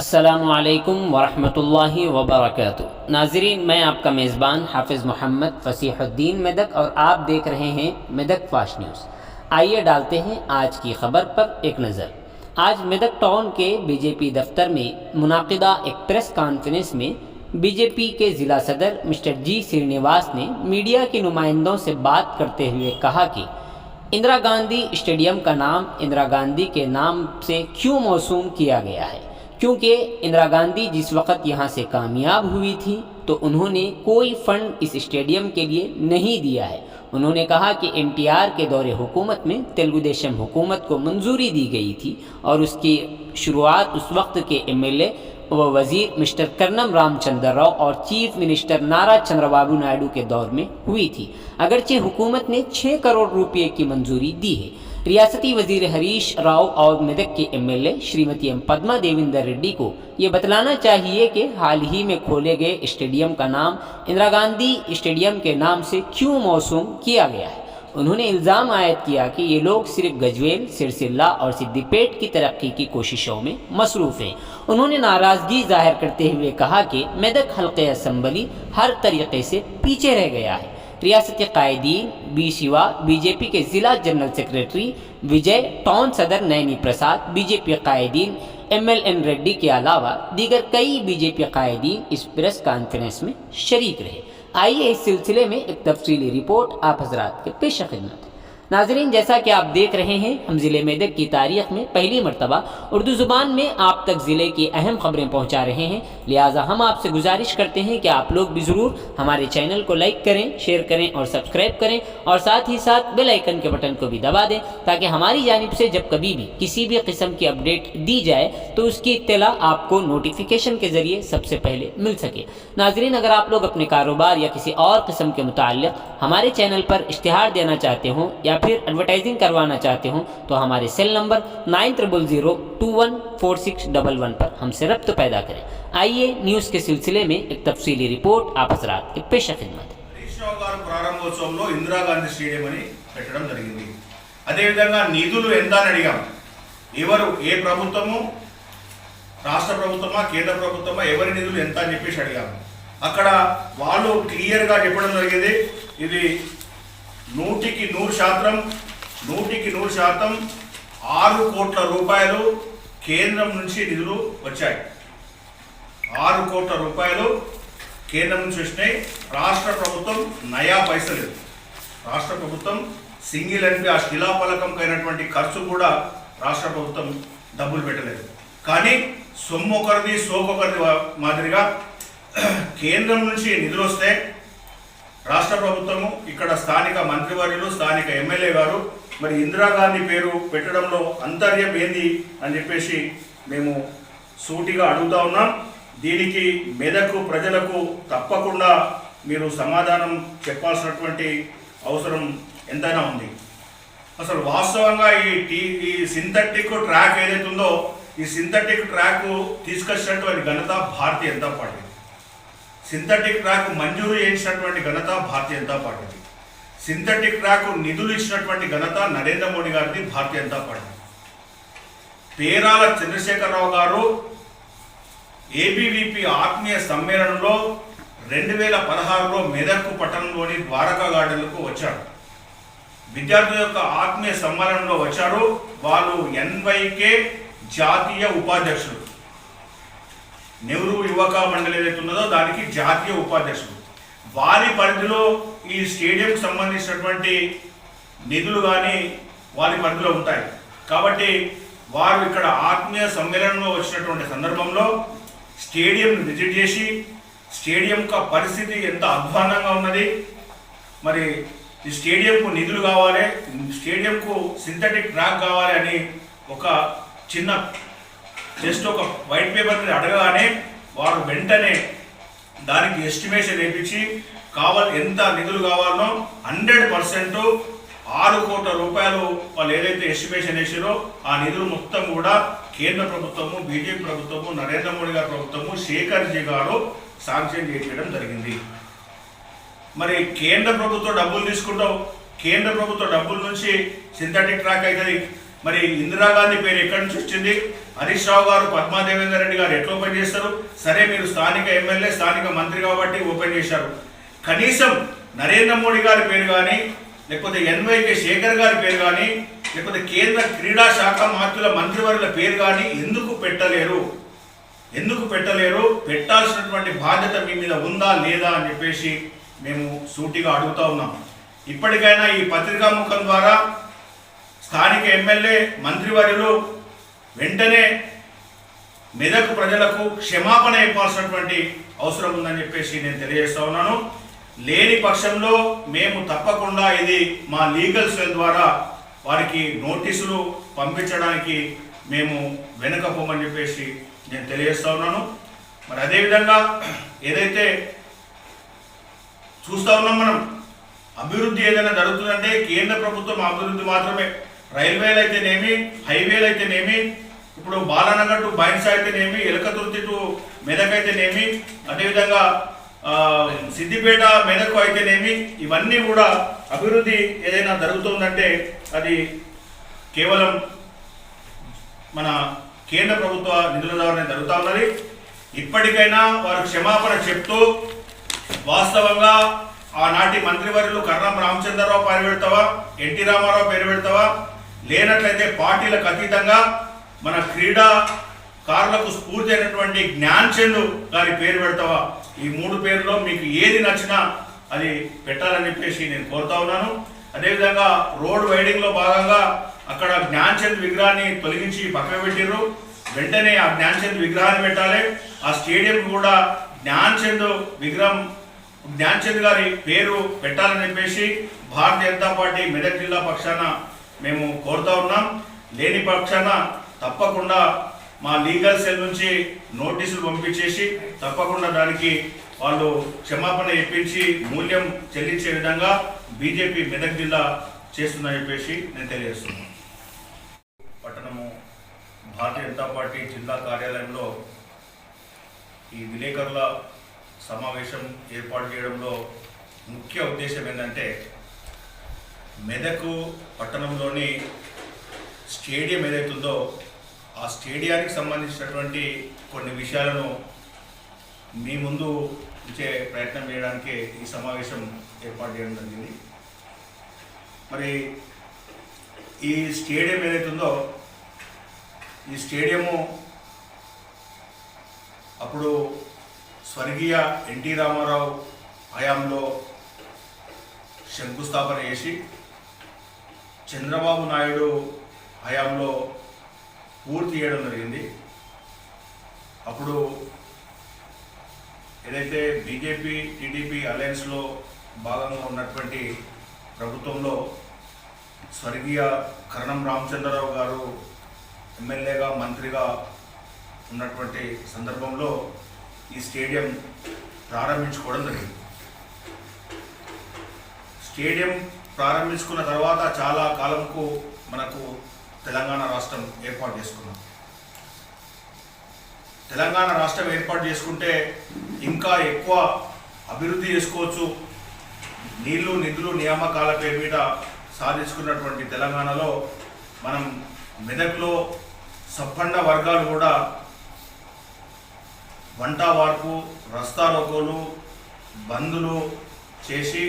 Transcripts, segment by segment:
अस्सलामुअलैकुम वरहमतुल्लाहि वबरकातुहू। नाज़रीन, मैं आपका मेज़बान हाफिज़ मोहम्मद फ़सीहुद्दीन मेदक और आप देख रहे हैं मेदक फास्ट न्यूज़। आइए डालते हैं आज की ख़बर पर एक नज़र। आज मेदक टाउन के बीजेपी दफ्तर में मुनाकिदा एक प्रेस कॉन्फ्रेंस में बीजेपी के ज़िला सदर मिस्टर जी श्रीनिवास ने मीडिया के नुमाइंदों से बात करते हुए कहा कि इंदिरा गांधी स्टेडियम का नाम इंदिरा गांधी के नाम से क्यों मौसूम किया गया है, क्योंकि इंदिरा गांधी जिस वक्त यहाँ से कामयाब हुई थी तो उन्होंने कोई फंड इस स्टेडियम के लिए नहीं दिया है। उन्होंने कहा कि एनटीआर के दौरे हुकूमत में तेलुगु देशम हुकूमत को मंजूरी दी गई थी और उसकी शुरुआत उस वक्त के एमएलए व वज़ीर मिस्टर कर्नम रामचंद्र राव और चीफ मिनिस्टर नारा चंद्रबाबू नायडू के दौर में हुई थी। अगरचे हुकूमत ने 6 करोड़ रुपये की मंजूरी दी है। रियासती वजीर हरीश राव और मेदक के एमएलए श्रीमती एम पद्मा देवेंद्र रेड्डी को ये बतलाना चाहिए कि हाल ही में खोले गए स्टेडियम का नाम इंदिरा गांधी स्टेडियम के नाम से क्यों मौसूम किया गया है। उन्होंने इल्ज़ाम आयद किया कि ये लोग सिर्फ गजवेल, सिरसिल्ला और सिद्दीपेट की तरक्की की कोशिशों में मसरूफ़ हैं। उन्होंने नाराज़गी जाहिर करते हुए कहा कि मेदक हल्के असम्बली हर तरीके से पीछे रह गया है। रियासती कायदीन बी शिवा, बीजेपी के ज़िला जनरल सेक्रेटरी विजय, टाउन सदर नैनी प्रसाद, बीजेपी कायदीन MLN रेड्डी के अलावा दीगर कई बीजेपी कायदीन इस प्रेस कॉन्फ्रेंस में शरीक रहे। आइए इस सिलसिले में एक तफसीली रिपोर्ट आप हजरात के पेश खिदमत। नाजरीन, जैसा कि आप देख रहे हैं, हम ज़िले मेदक की तारीख़ में पहली मरतबा उर्दू ज़ुबान में आप तक ज़िले की अहम ख़बरें पहुँचा रहे हैं। लिहाजा हम आपसे गुजारिश करते हैं कि आप लोग भी ज़रूर हमारे चैनल को लाइक करें, शेयर करें और सब्सक्राइब करें और साथ ही साथ बेल आइकन के बटन को भी दबा दें ताकि हमारी जानिब से जब कभी भी किसी भी किस्म की अपडेट दी जाए तो उसकी इत्तला आपको नोटिफिकेशन के ज़रिए सबसे पहले मिल सके। नाजरीन, अगर आप लोग अपने कारोबार या किसी और किस्म के मुताल्लिक़ हमारे चैनल पर इश्तिहार देना चाहते हों या फिर एडवर्टाइजिंग करवाना चाहते हों तो हमारे सेल नंबर 9000214611 पर हमसे रब्त पैदा करें। आइए न्यूज़ के सिलसिले में एक तफसीली रिपोर्ट आप हज़रात की पेश खिदमत। ప్రారంభోత్సవంలో ఇందిరా గాంధీ స్టేడియం అని పెట్టడం జరిగింది. అదేవిధంగా నిధులు ఎంత అని అడిగాం. ఎవరు, ఏ ప్రభుత్వము, రాష్ట్ర ప్రభుత్వమా, కేంద్ర ప్రభుత్వమా, ఎవరి నిధులు ఎంత అని చెప్పేసి అడిగాము. అక్కడ వాళ్ళు క్లియర్గా చెప్పడం జరిగింది. ఇది 100కి 100% 6 కోట్ల రూపాయలు కేంద్రం నుంచి నిధులు వచ్చాయి. 6 కోట్ల రూపాయలు కేంద్రం నుంచి వచ్చినాయి. రాష్ట్ర ప్రభుత్వం నయా పైసలు, రాష్ట్ర ప్రభుత్వం సింగిల్ ఎన్పి ఆ శిలాఫలకంకి అయినటువంటి ఖర్చు కూడా రాష్ట్ర ప్రభుత్వం డబ్బులు పెట్టలేదు. కానీ సొమ్ము ఒకరిది సోకొకరిది మాదిరిగా కేంద్రం నుంచి నిధులు వస్తే రాష్ట్ర ప్రభుత్వము, ఇక్కడ స్థానిక మంత్రివర్యులు, స్థానిక ఎమ్మెల్యే గారు మరి ఇందిరాగాంధీ పేరు పెట్టడంలో అంతర్యం ఏంది అని చెప్పేసి మేము సూటిగా అడుగుతా ఉన్నాం. దీనికి మెదకు ప్రజలకు తప్పకుండా మీరు సమాధానం చెప్పాల్సినటువంటి అవసరం ఎంతైనా ఉంది. అసలు వాస్తవంగా ఈ సింథటిక్ ట్రాక్ ఏదైతే ఉందో ఈ సింథటిక్ ట్రాక్ తీసుకొచ్చినటువంటి ఘనత Bharatiya Janata party. Synthetic track మంజూరు చేయించినటువంటి ఘనత Bharatiya Janata party. Synthetic track నిధులు ఇచ్చినటువంటి ఘనత నరేంద్ర మోడీ గారిది, భారతీయ జనతా పార్టీ. పేరాల చంద్రశేఖరరావు గారు ఏబీవీపీ ఆత్మీయ సమ్మేళనంలో 2016లో మెదక్ పట్టణంలోని ద్వారకా గార్డెన్లకు వచ్చారు. విద్యార్థుల యొక్క ఆత్మీయ సమ్మేళనంలో వచ్చారు. వాళ్ళు NYK జాతీయ ఉపాధ్యక్షులు, నెహ్రూ యువక మండలి ఏదైతే ఉన్నదో దానికి జాతీయ ఉపాధ్యక్షులు. వారి పరిధిలో ఈ స్టేడియంకి సంబంధించినటువంటి నిధులు కానీ వారి పరిధిలో ఉంటాయి. కాబట్టి వారు ఇక్కడ ఆత్మీయ సమ్మేళనంలో వచ్చినటువంటి సందర్భంలో స్టేడియంను విజిట్ చేసి స్టేడియం యొక్క పరిస్థితి ఎంత అధ్వానంగా ఉన్నది, మరి ఈ స్టేడియంకు నిధులు కావాలి, స్టేడియంకు సింథటిక్ ట్రాక్ కావాలి అని ఒక చిన్న జస్ట్ ఒక వైట్ పేపర్ని అడగగానే వారు వెంటనే దానికి ఎస్టిమేషన్ వేయించి ఎంత నిధులు కావాలనో 100% 6 కోట్ల రూపాయలు వాళ్ళు ఏదైతే ఎస్టిమేషన్ వేసారో ఆ నిధులు మొత్తం కూడా కేంద్ర ప్రభుత్వము, బీజేపీ ప్రభుత్వము, నరేంద్ర మోడీ గారి ప్రభుత్వము, శేఖర్జీ గారు శాంక్షన్ చేయడం జరిగింది. మరి కేంద్ర ప్రభుత్వం డబ్బులు తీసుకుంటాం, కేంద్ర ప్రభుత్వ డబ్బుల నుంచి సింథటిక్ ట్రాక్ అవుతుంది. మరి ఇందిరాగాంధీ పేరు ఎక్కడి నుంచి వచ్చింది? హరీష్ రావు గారు, పద్మా దేవేందర్ రెడ్డి గారు ఎట్లా ఓపెన్ చేస్తారు? సరే, మీరు స్థానిక ఎమ్మెల్యే, స్థానిక మంత్రి కాబట్టి ఓపెన్ చేశారు. కనీసం నరేంద్ర మోడీ గారి పేరు కానీ, లేకపోతే ఎన్వైకే శేఖర్ గారి పేరు కానీ, లేకపోతే కేంద్ర క్రీడా శాఖ మంత్రుల మంత్రివర్యుల పేరు కానీ ఎందుకు పెట్టలేరు? పెట్టాల్సినటువంటి బాధ్యత మీ మీద ఉందా లేదా అని చెప్పేసి మేము సూటిగా అడుగుతా ఉన్నాం. ఇప్పటికైనా ఈ పత్రికాముఖం ద్వారా స్థానిక ఎమ్మెల్యే, మంత్రివర్యులు వెంటనే మెదక్ ప్రజలకు క్షమాపణ ఇవ్వాల్సినటువంటి అవసరం ఉందని చెప్పేసి నేను తెలియజేస్తా ఉన్నాను. లేని పక్షంలో మేము తప్పకుండా ఇది మా లీగల్ సెల్ ద్వారా వారికి నోటీసులు పంపించడానికి మేము వెనుకపోమని చెప్పేసి నేను తెలియజేస్తా ఉన్నాను. మరి అదేవిధంగా ఏదైతే చూస్తూ ఉన్నాం, మనం అభివృద్ధి ఏదైనా జరుగుతుందంటే కేంద్ర ప్రభుత్వం అభివృద్ధి మాత్రమే. రైల్వేలు అయితేనేమి, హైవేలు అయితేనేమి, ఇప్పుడు బాలానగర్ టు బైన్సా అయితేనేమి, ఎలకతుర్తి టు మెదక్ అయితేనేమి, అదేవిధంగా సిద్దిపేట మెదక్ అయితేనేమి, ఇవన్నీ కూడా అభివృద్ధి ఏదైనా జరుగుతుందంటే అది కేవలం మన కేంద్ర ప్రభుత్వ నిధుల ద్వారానే జరుగుతూ ఉన్నది. ఇప్పటికైనా వారు క్షమాపణ చెప్తూ వాస్తవంగా ఆనాటి మంత్రివర్యులు కర్ణం రామచంద్రరావు పేరు పెడతావా, ఎన్టీ రామారావు పేరు పెడతావా, లేనట్లయితే పార్టీలకు అతీతంగా మన క్రీడాకారులకు స్ఫూర్తి అయినటువంటి జ్ఞాన్ చంద్ గారి పేరు పెడతావా? ఈ 3 పేర్లలో మీకు ఏది నచ్చినా అది పెట్టాలని చెప్పేసి నేను కోరుతా ఉన్నాను. అదేవిధంగా రోడ్ వైడింగ్లో భాగంగా అక్కడ జ్ఞాన్ చంద్ విగ్రహాన్ని తొలగించి పక్కన పెట్టిర్రు. వెంటనే ఆ జ్ఞాన్ చంద్ విగ్రహాన్ని పెట్టాలి. ఆ స్టేడియం కూడా జ్ఞాన్ చంద్ గారి పేరు పెట్టాలని చెప్పేసి భారతీయ జనతా పార్టీ మెదక్ జిల్లా పక్షాన మేము కోరుతా ఉన్నాం. లేని పక్షాన తప్పకుండా మా లీగల్ సెల్ నుంచి నోటీసులు పంపించేసి తప్పకుండా దానికి వాళ్ళు క్షమాపణ ఇప్పించి మూల్యం చెల్లించే విధంగా బీజేపీ మెదక్ జిల్లా చేస్తుందని చెప్పేసి నేను తెలియజేస్తున్నాను. పట్టణము భారతీయ జనతా పార్టీ జిల్లా కార్యాలయంలో ఈ విలేకరుల సమావేశం ఏర్పాటు చేయడంలో ముఖ్య ఉద్దేశం ఏంటంటే, మెదక్ పట్టణంలోని స్టేడియం ఏదైతుందో ఆ స్టేడియానికి సంబంధించినటువంటి కొన్ని విషయాలను మీ ముందు ఉంచే ప్రయత్నం చేయడానికి ఈ సమావేశం ఏర్పాటు చేయడం జరిగింది. మరి ఈ స్టేడియం ఏదైతుందో ఈ స్టేడియము అప్పుడు స్వర్గీయ ఎన్టీ రామారావు హయాంలో శంకుస్థాపన చేసి చంద్రబాబు నాయుడు హయాంలో పూర్తి చేయడం జరిగింది. అప్పుడు ఏదైతే బీజేపీ టీడీపీ అలయన్స్లో భాగంగా ఉన్నటువంటి ప్రభుత్వంలో స్వర్గీయ కర్ణం రామచంద్రరావు గారు ఎమ్మెల్యేగా, మంత్రిగా ఉన్నటువంటి సందర్భంలో ఈ స్టేడియం ప్రారంభించుకోవడం జరిగింది. స్టేడియం ప్రారంభించుకున్న తర్వాత చాలా కాలంకు మనకు తెలంగాణ రాష్ట్రం ఏర్పాటు చేసుకున్నాం. తెలంగాణ రాష్ట్రం ఏర్పాటు చేసుకుంటే ఇంకా ఎక్కువ అభివృద్ధి చేసుకోవచ్చు. నీళ్లు, నిధులు, నియామకాల పేరు మీద సాధించుకున్నటువంటి తెలంగాణలో మనం మెదక్లో సబ్బండ వర్గాలు కూడా వంటా వార్పు, రస్తా రోకోలు, బందులు చేసి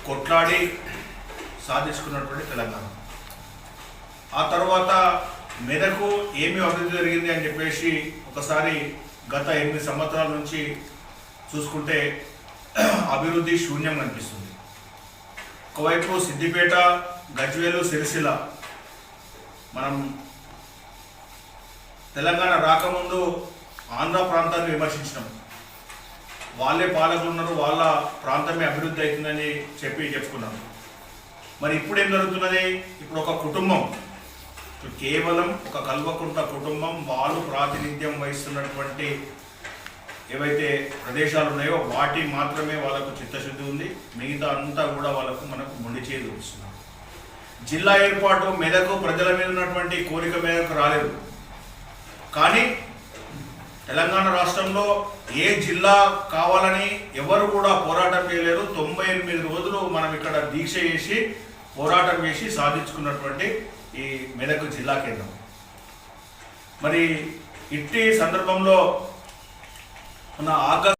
కొట్లాడి సాధించుకున్నటువంటి తెలంగాణ. ఆ తర్వాత మెదకు ఏమి అభివృద్ధి జరిగింది అని చెప్పేసి ఒకసారి గత 8 సంవత్సరాల నుంచి చూసుకుంటే అభివృద్ధి శూన్యం కనిపిస్తుంది. ఒకవైపు సిద్దిపేట, గజ్వేలు, సిరిసిల్ల మనం తెలంగాణ రాకముందు ఆంధ్ర ప్రాంతాన్ని విమర్శించినాం. వాళ్ళే పాలకులు ఉన్నారు, వాళ్ళ ప్రాంతమే అభివృద్ధి అవుతుందని చెప్పుకున్నాం. మరి ఇప్పుడు ఏం జరుగుతున్నది? ఇప్పుడు ఒక కుటుంబం, కేవలం ఒక కల్వకుంట కుటుంబం, వాళ్ళు ప్రాతినిధ్యం వహిస్తున్నటువంటి ఏవైతే ప్రదేశాలు ఉన్నాయో వాటి మాత్రమే వాళ్ళకు చిత్తశుద్ధి ఉంది. మిగతా అంతా కూడా మనకు మొండి చేయి చూపిస్తున్నారు. జిల్లా ఏర్పాటు మెదకు ప్రజల మీద ఉన్నటువంటి కోరిక మేరకు రాలేదు. కానీ తెలంగాణ రాష్ట్రంలో ఏ జిల్లా కావాలని ఎవరు కూడా పోరాటం చేయలేరు. 98 రోజులు మనం ఇక్కడ దీక్ష చేసి పోరాటం చేసి సాధించుకున్నటువంటి ఈ మెదక్ జిల్లా కేంద్రం. మరి ఇట్టి సందర్భంలో మన ఆగస్టు